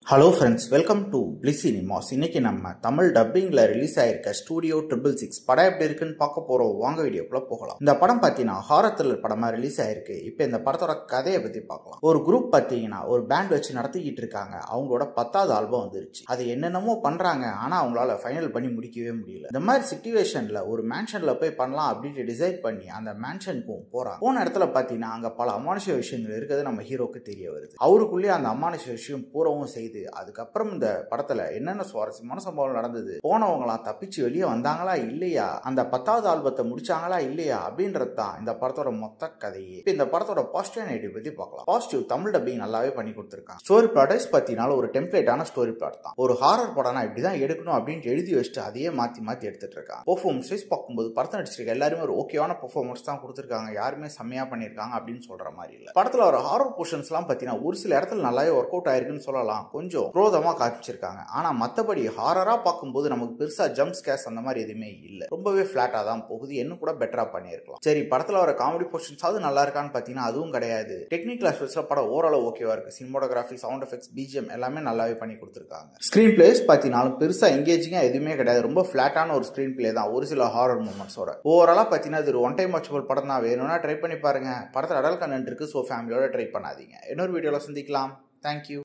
Hello friends, welcome to bliss cinemas. இன்னைக்கு நம்ம Tamil டப்பிங்ல release ஆயிருக்க ஸ்டூடியோ 666 படம் எப்படி இருக்குன்னு பார்க்க போறோம். வாங்க வீடியோக்குள்ள போகலாம். இந்த படம் பார்த்தீங்கன்னா ஹாரர் த்ரில்லர் படமா ரிலீஸ் ஆயிருக்கு. இப்போ இந்த படத்தோட கதையை பத்தி பார்க்கலாம். ஒரு குரூப் பார்த்தீங்கன்னா ஒரு பேண்ட் வச்சு நடத்திக்கிட்டு இருக்காங்க. அவங்களோட 10வது ஆல்பம் வந்துருச்சு. அது என்னென்னமோ பண்றாங்க, ஆனா அவங்களால ஃபைனல் பண்ணி முடிக்கவே முடியல. இந்த மாதிரி சிச்சுவேஷன்ல ஒரு மேன்ஷன்ல போய் பண்ணலாம் அப்படின்னு டிசைட் பண்ணி அந்த மேன்ஷனுக்கும் போறாங்க. போன இடத்துல பார்த்தீங்கன்னா அங்க பல அமானுஷ விஷயங்கள் இருக்கிறது நம்ம ஹீரோக்கு தெரிய வருது. அவருக்குள்ளேயே அந்த அமானுஷ விஷயம் பூரவும் செய்து அதுக்கப்புறம் இந்த படத்துல என்னென்ன சுவாரஸ்யமான சம்பவம் நடந்தது, போனவங்களாம் தப்பிச்சு வெளியே வந்தாங்களா இல்லையா, அந்த 10வது ஆல்பத்தை முடிச்சாங்களா இல்லையா அப்படின்றது தான் இந்த படத்தோட மொத்த கதையே. இந்த படத்தோட பாசிட்டிவ் நெகட்டிவ் பத்தி பார்க்கலாம். பாசிட்டிவ், தமிழ் டப்பிங் நல்லாவே பண்ணி கொடுத்திருக்காங்க. ஸ்டோரி பிளாட்ஸ் பத்தினால ஒரு டெம்ப்ளேட்டான ஸ்டோரி பிளாட் தான். ஒரு ஹாரர் படம்னா இப்படிதான் எடுக்கணும் அப்படின்னு எழுதி வச்சுட்டு அதையே மாத்தி மாத்தி எடுத்துட்டு இருக்காங்க. பெர்ஃபார்மன்ஸ் பார்க்கும்போது படத்தை நடிச்சிருக்க எல்லாருமே ஒரு ஓகேவான பெர்ஃபார்மன்ஸ் தான் கொடுத்திருக்காங்க. யாருமே செம்மையா பண்ணிருக்காங்க அப்படின்னு சொல்ற மாதிரி இல்ல. படத்துல ஒரு ஹாரர் போர்ஷன்ஸ் எல்லாம் பத்தினா ஒரு சில இடத்துல நல்லாவே ஒர்க் அவுட் ஆயிருக்குன்னு சொல்லலாம். கொஞ்சம் குரோதமா காமிச்சிருக்காங்க. ஆனா மத்தபடி ஹாரரா பார்க்கும்போது நமக்கு பெருசா ஜம்ப் ஸ்கேர்ஸ் அந்த மாதிரி எதுவுமே இல்ல. ரொம்பவே பிளாட்டா தான் போகுது. இன்னும் கூட பெட்டரா பண்ணிருக்கலாம். சரி, படத்துல வர காமெடி போர்ஷன்ஸ் அது நல்லா இருக்கான்னு பாத்தீங்கன்னா அதுவும் கிடையாது. டெக்னிக்கல் ஆஸ்பெக்ட்ஸ்ல படம் ஓரளவு ஓகேவா இருக்கு. சினிமாட்டோகிராஃபி, சவுண்ட் எஃபெக்ட்ஸ், பிஜிஎம் எல்லாமே நல்லாவே பண்ணி கொடுத்திருக்காங்க. ஸ்கிரீன் பிளேஸ் பாத்தீங்கன்னாலும் பெருசா எங்கேஜிங்கா எதுவுமே கிடையாது. ரொம்ப பிளாட்டான ஒரு ஸ்கிரீன் பிளே தான் ஒரு சில ஹாரர் மூமெண்ட்ஸோட. ஓவராலா பாத்தீங்கன்னா இது ஒரு ஒன் டைம் வாட்சபிள் படம் தான். வேணும்னா ட்ரை பண்ணி பாருங்க. படத்துல அடல்ட் கண்டென்ட் இருக்கு, சோ ஃபேமிலியோட ட்ரை பண்ணாதீங்க. இன்னொரு வீடியோல சந்திக்கலாம். தேங்க்யூ.